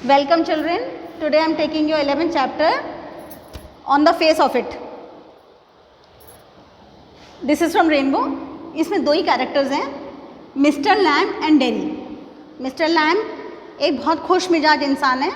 Welcome children. Today I am taking your 11th chapter on the face of it. This is from Rainbow. इसमें दो ही characters हैं, mister lamb and dairy. Mister lamb एक बहुत खुश मिजाज इंसान है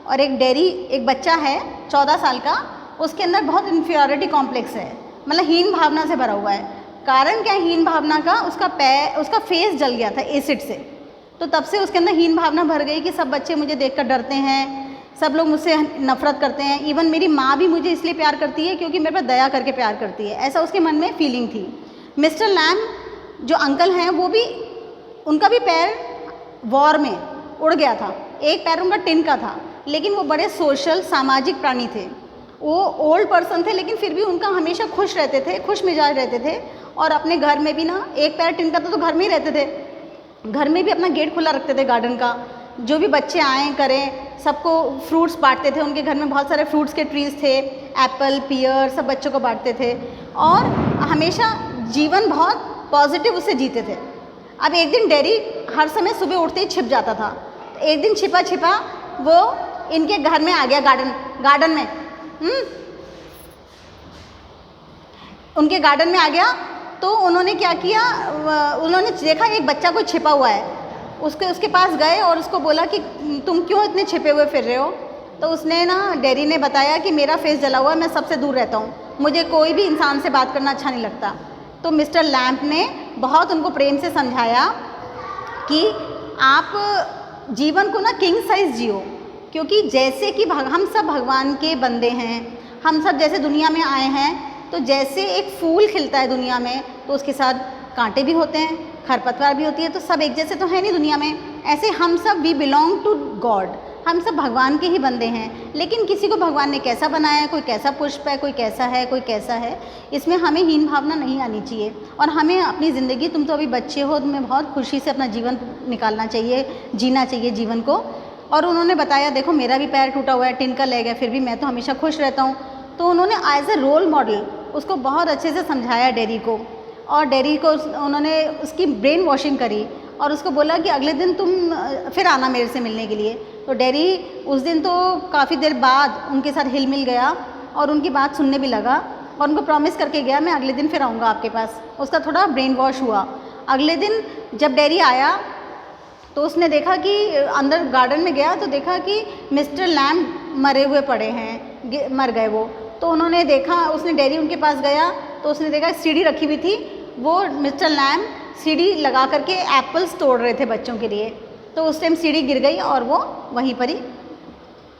और एक डेरी एक बच्चा है 14 साल का, उसके अंदर बहुत इन्फीरियरिटी कॉम्प्लेक्स है, मतलब हीन भावना से भरा हुआ है। कारण क्या है हीन भावना का? उसका फेस जल गया था एसिड से, तो तब से उसके अंदर हीन भावना भर गई कि सब बच्चे मुझे देखकर डरते हैं, सब लोग मुझसे नफरत करते हैं, इवन मेरी माँ भी मुझे इसलिए प्यार करती है क्योंकि मेरे पर दया करके प्यार करती है, ऐसा उसके मन में फीलिंग थी। मिस्टर लैम्ब जो अंकल हैं वो भी, उनका भी पैर वॉर में उड़ गया था, एक पैर उनका टिन का था, लेकिन वो बड़े सोशल सामाजिक प्राणी थे। वो ओल्ड पर्सन थे लेकिन फिर भी उनका हमेशा खुश रहते थे, खुश मिजाज रहते थे। और अपने घर में भी ना, एक पैर टिन का था तो घर में ही रहते थे, घर में भी अपना गेट खुला रखते थे गार्डन का, जो भी बच्चे आएँ करें सबको फ्रूट्स बांटते थे। उनके घर में बहुत सारे फ्रूट्स के ट्रीज़ थे, एप्पल पियर सब बच्चों को बांटते थे और हमेशा जीवन बहुत पॉजिटिव उससे जीते थे। अब एक दिन डेरी हर समय सुबह उठते ही छिप जाता था, तो एक दिन छिपा छिपा वो इनके घर में आ गया, गार्डन में उनके गार्डन में आ गया। तो उन्होंने क्या किया, उन्होंने देखा एक बच्चा कोई छिपा हुआ है, उसके पास गए और उसको बोला कि तुम क्यों इतने छिपे हुए फिर रहे हो? तो उसने ना, डेरी ने बताया कि मेरा फेस जला हुआ है, मैं सबसे दूर रहता हूँ, मुझे कोई भी इंसान से बात करना अच्छा नहीं लगता। तो मिस्टर लैम्ब ने बहुत उनको प्रेम से समझाया कि आप जीवन को ना किंग साइज जियो, क्योंकि जैसे कि हम सब भगवान के बंदे हैं, हम सब जैसे दुनिया में आए हैं, तो जैसे एक फूल खिलता है दुनिया में तो उसके साथ कांटे भी होते हैं, खरपतवार भी होती है, तो सब एक जैसे तो है नहीं दुनिया में। ऐसे हम सब वी बिलोंग टू गॉड, हम सब भगवान के ही बंदे हैं। लेकिन किसी को भगवान ने कैसा बनाया है, कोई कैसा पुष्प है, कोई कैसा है, कोई कैसा है, इसमें हमें हीन भावना नहीं आनी चाहिए। और हमें अपनी ज़िंदगी, तुम तो अभी बच्चे हो, तुम्हें बहुत खुशी से अपना जीवन निकालना चाहिए, जीना चाहिए जीवन को। और उन्होंने बताया देखो मेरा भी पैर टूटा हुआ है, टिन का लेग है, फिर भी मैं तो हमेशा खुश रहता हूँ। तो उन्होंने एज ए रोल मॉडल उसको बहुत अच्छे से समझाया डेरी को, और डेरी को उन्होंने उसकी ब्रेन वॉशिंग करी और उसको बोला कि अगले दिन तुम फिर आना मेरे से मिलने के लिए। तो डेरी उस दिन तो काफ़ी देर बाद उनके साथ हिल मिल गया और उनकी बात सुनने भी लगा और उनको प्रॉमिस करके गया मैं अगले दिन फिर आऊँगा आपके पास। उसका थोड़ा ब्रेन वॉश हुआ। अगले दिन जब डेरी आया तो उसने देखा कि अंदर गार्डन में गया तो देखा कि मिस्टर लैम्ब मरे हुए पड़े हैं, मर गए वो। तो उन्होंने देखा, उसने डेरी उनके पास गया तो उसने देखा सीढ़ी रखी हुई थी, वो मिस्टर लैम्ब सीढ़ी लगा करके एप्पल्स तोड़ रहे थे बच्चों के लिए। तो उस टाइम सीढ़ी गिर गई और वो वहीं पर ही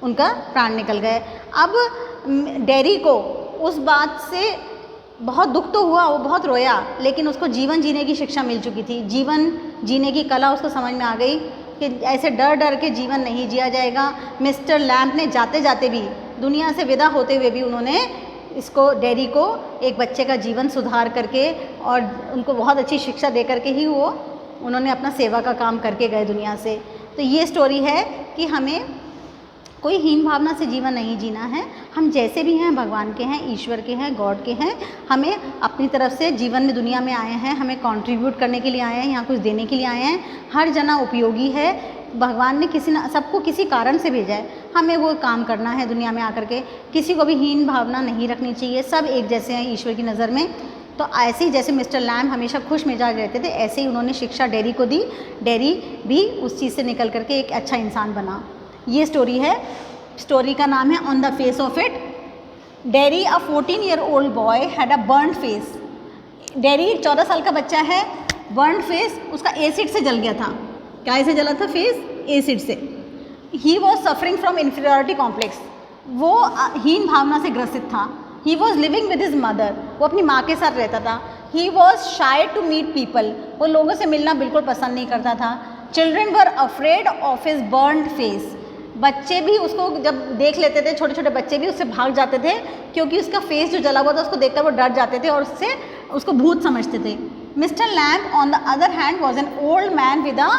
उनका प्राण निकल गए। अब डेरी को उस बात से बहुत दुख तो हुआ, वो बहुत रोया, लेकिन उसको जीवन जीने की शिक्षा मिल चुकी थी, जीवन जीने की कला उसको समझ में आ गई कि ऐसे डर डर के जीवन नहीं जिया जाएगा। मिस्टर लैम्ब ने जाते जाते भी, दुनिया से विदा होते हुए भी, उन्होंने इसको, डेरी को एक बच्चे का जीवन सुधार करके और उनको बहुत अच्छी शिक्षा दे करके ही वो उन्होंने अपना सेवा का काम करके गए दुनिया से। तो ये स्टोरी है कि हमें कोई हीन भावना से जीवन नहीं जीना है, हम जैसे भी हैं भगवान के हैं, ईश्वर के हैं, गॉड के हैं। हमें अपनी तरफ से जीवन में दुनिया में आए हैं, हमें कंट्रीब्यूट करने के लिए आए हैं, यहाँ कुछ देने के लिए आए हैं। हर जना उपयोगी है, भगवान ने किसी न सबको किसी कारण से भेजा है, हमें वो काम करना है दुनिया में आकर के। किसी को भी हीन भावना नहीं रखनी चाहिए, सब एक जैसे हैं ईश्वर की नज़र में। तो ऐसे ही जैसे मिस्टर लैम्ब हमेशा खुश मिजाज रहते थे, ऐसे ही उन्होंने शिक्षा डेरी को दी, डेरी भी उस चीज़ से निकल करके एक अच्छा इंसान बना। ये स्टोरी है, स्टोरी का नाम है on the face of it. Dairy a 14-year-old boy had a burn face. Dairy 14 साल का बच्चा है, बर्न फेस, उसका एसिड से जल गया था। क्या से जला था फेस? एसिड से। He was suffering from inferiority complex, वो हीन भावना से ग्रसित था। He was living with his mother, वो अपनी माँ के साथ रहता था। He was shy to meet people, वो लोगों से मिलना बिल्कुल पसंद नहीं करता था। Children were afraid of his burned face, बच्चे भी उसको जब देख लेते थे, छोटे छोटे बच्चे भी उससे भाग जाते थे क्योंकि उसका फेस जो जला हुआ था उसको देखकर वो डर जाते थे और उससे उसको भूत समझते थे। Mister lamb on the other hand was an old man with a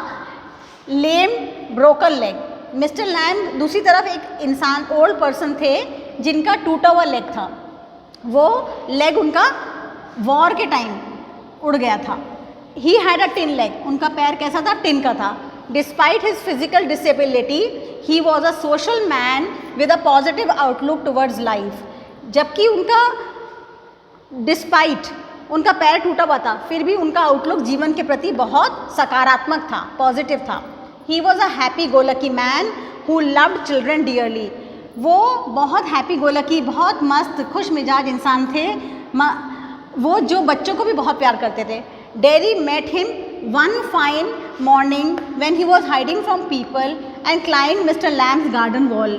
lame broken leg. Mister lamb दूसरी तरफ एक इंसान, ओल्ड पर्सन थे जिनका टूटा हुआ लेग था, वो लेग उनका वॉर के टाइम उड़ गया था। He had a tin leg, उनका पैर कैसा था? टिन का था। Despite his physical disability he was a social man with a positive outlook towards life. जबकि उनका डिस्पाइट उनका पैर टूटा हुआ था, फिर भी उनका आउटलुक जीवन के प्रति बहुत सकारात्मक था, पॉजिटिव था। He was a happy go lucky man who loved children dearly. वो बहुत हैप्पी गो लकी, बहुत मस्त खुश मिजाज इंसान थे, वो जो बच्चों को भी बहुत प्यार करते थे। Derry met him one fine morning when he was hiding from people and climb Mr Lamb's garden wall.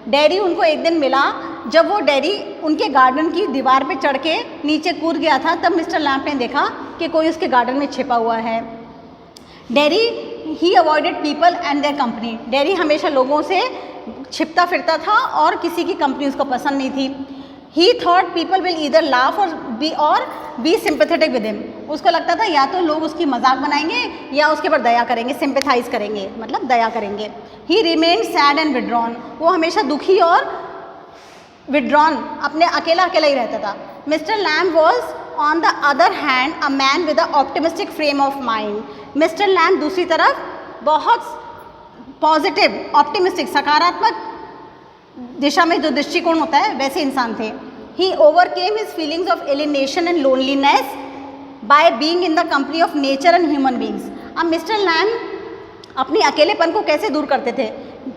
Derry उनको एक दिन मिला जब वो डेरी उनके गार्डन की दीवार पे चढ़ के नीचे कूद गया था, तब मिस्टर लैम्प ने देखा कि कोई उसके गार्डन में छिपा हुआ है। Dairy he avoided people and their company. Dairy हमेशा लोगों से छिपता फिरता था और किसी की कंपनी उसको पसंद नहीं थी। ही thought people will either laugh और बी सिंपैथेटिक विद हिम। उसको लगता था या तो लोग उसकी मजाक बनाएंगे या उसके ऊपर दया करेंगे, सिंपैथाइज करेंगे, मतलब दया करेंगे। ही रिमेन्ड सैड एंड विड्रॉन। वो हमेशा दुखी और विड्रॉन, अपने अकेला अकेला ही रहता था। Mister lamp was on the other hand a man with a optimistic frame of mind. Mister lamp दूसरी तरफ बहुत पॉजिटिव, ऑप्टिमिस्टिक, सकारात्मक दिशा में जो दृष्टिकोण होता है वैसे इंसान थे। He overcame his feelings of alienation and loneliness by being in the company of nature and human beings. अब मिस्टर लैम्प अपनी अकेलेपन को कैसे दूर करते थे?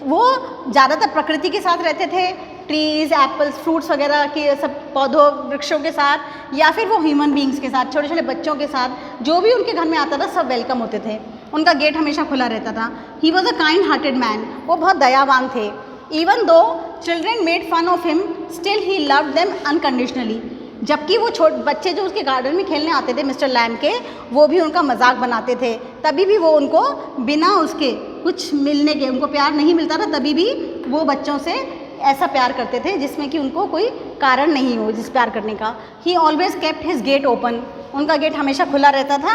वो ज़्यादातर प्रकृति के साथ रहते थे, ट्रीज, एप्पल्स, फ्रूट्स वगैरह के सब पौधों वृक्षों के साथ, या फिर वो ह्यूमन बींग्स के साथ, छोटे छोटे बच्चों के साथ, जो भी उनके घर में आता था सब वेलकम होते थे, उनका गेट हमेशा खुला रहता था। He was a kind hearted man. वो बहुत दयावान थे। Even though children made fun of him, still he loved them unconditionally. जबकि वो बच्चे जो उसके गार्डन में खेलने आते थे मिस्टर लैम्प के, वो भी उनका मजाक बनाते थे, तभी भी वो उनको बिना उसके कुछ मिलने के, उनको प्यार नहीं मिलता था, तभी भी वो बच्चों से ऐसा प्यार करते थे जिसमें कि उनको कोई कारण नहीं हो जिस प्यार करने का। He always kept his gate open. उनका गेट हमेशा खुला रहता था।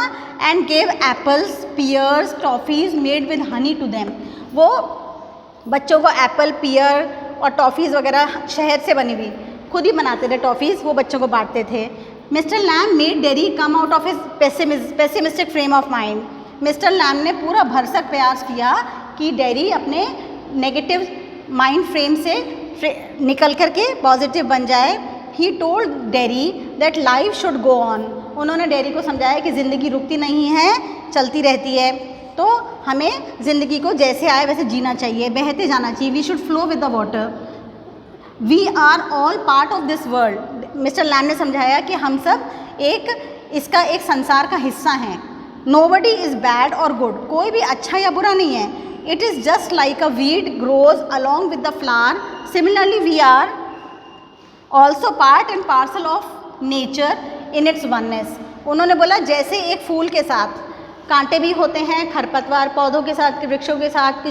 And gave apples, pears, toffees made with honey to them. वो बच्चों को एप्पल, पियर और टॉफ़ीज़ वगैरह शहद से बनी हुई खुद ही बनाते थे टॉफ़ीज़, वो बच्चों को बांटते थे। Mister lamp made dairy come out of his pessimistic frame of mind. Mister Lamb ने पूरा भरसक प्रयास किया कि डेरी अपने नेगेटिव माइंड फ्रेम से निकल करके पॉजिटिव बन जाए। He told dairy that life should go on. उन्होंने डेरी को समझाया कि ज़िंदगी रुकती नहीं है, चलती रहती है, तो हमें ज़िंदगी को जैसे आए वैसे जीना चाहिए, बहते जाना चाहिए। We should flow with the water. We are all part of this world. Mr Lamb ने समझाया कि हम सब इसका एक संसार का हिस्सा हैं। Nobody is bad or good. कोई भी अच्छा या बुरा नहीं है। It is just like a weed grows along with the flower, similarly we are also part and parcel of nature in its oneness. उन्होंने बोला जैसे एक फूल के साथ कांटे भी होते हैं, खरपतवार पौधों के साथ, वृक्षों के साथ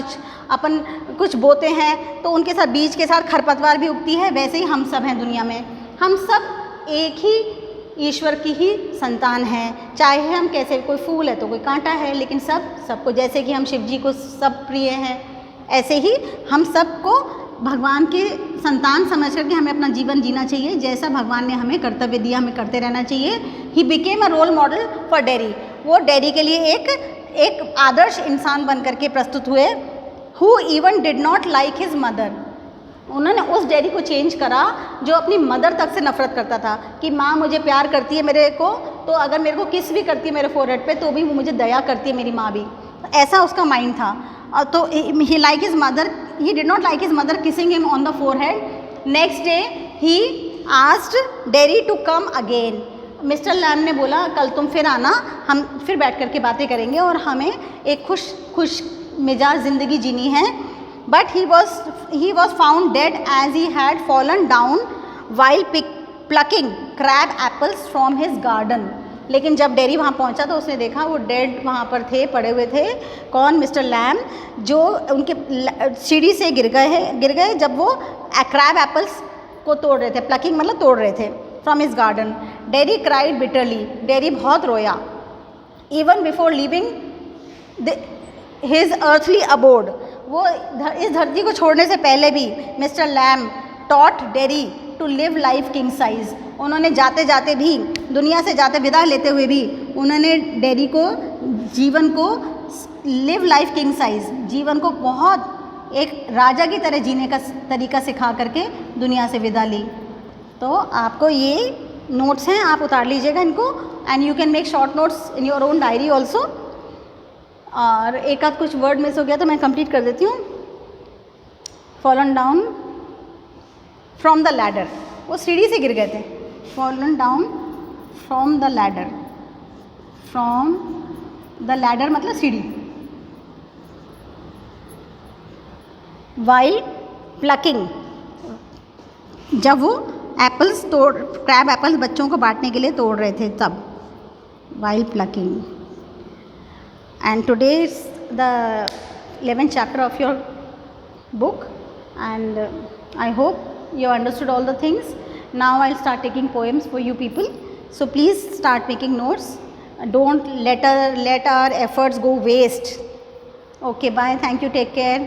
कुछ बोते हैं तो उनके साथ बीज के साथ खरपतवार भी उगती है, वैसे ही हम सब हैं दुनिया में। हम सब एक ही ईश्वर की ही संतान हैं। चाहे हम कैसे, कोई फूल है तो कोई कांटा है, लेकिन सबको, जैसे कि हम शिव जी को सब प्रिय हैं, ऐसे ही हम सबको भगवान के संतान समझ करके हमें अपना जीवन जीना चाहिए। जैसा भगवान ने हमें कर्तव्य दिया हमें करते रहना चाहिए। He became a role model for Derry. वो डेरी के लिए एक आदर्श इंसान बन करके प्रस्तुत हुए। Who even did not like his mother. उन्होंने उस डेरी को चेंज करा जो अपनी मदर तक से नफरत करता था कि माँ मुझे प्यार करती है मेरे को, तो अगर मेरे को किस भी करती है मेरे फोरहेड पे तो भी वो मुझे दया करती है, मेरी माँ भी। ऐसा उसका माइंड था। तो he like his mother, he did not like his mother kissing him on the forehead. Next day he asked Derry to come again. Mister Lamb ने बोला कल तुम फिर आना, हम फिर बैठ कर के बातें करेंगे और हमें एक खुश मिजाज ज़िंदगी जीनी है। But he was found dead as he had fallen down while plucking crab apples from his garden. लेकिन जब डेरी वहाँ पहुँचा तो उसने देखा वो डेड वहाँ पर थे, पड़े हुए थे। कौन? मिस्टर लैम्प, जो उनके सीढ़ी से गिर गए जब वो क्रैब एप्पल्स को तोड़ रहे थे। प्लकिंग मतलब तोड़ रहे थे from his garden. Derry cried bitterly. Derry बहुत रोया। Even before leaving his earthly abode. वो इस धरती को छोड़ने से पहले भी Mr Lamb taught Derry to live life king size. उन्होंने जाते जाते भी, दुनिया से जाते विदा लेते हुए भी, उन्होंने डेरी को जीवन को लिव लाइफ किंग साइज, जीवन को बहुत एक राजा की तरह जीने का तरीका सिखा करके दुनिया से विदा ली। तो आपको ये नोट्स हैं, आप उतार लीजिएगा इनको, and you can make short notes in your own diary also. और एक आध कुछ वर्ड मिस हो गया तो मैं कंप्लीट कर देती हूँ। Fallen down from the ladder, वो सीढ़ी से गिर गए थे। Fallen down from the ladder, from the ladder मतलब सीढ़ी। वाइल प्लकिंग, जब वो एप्पल्स तोड़, क्रैब एप्पल्स बच्चों को बांटने के लिए तोड़ रहे थे तब, while plucking. And today is the 11th chapter of your book, and I hope you understood all the things. Now I'll start taking poems for you people, so please start making notes. Don't let our efforts go waste. Okay, bye, thank you, take care.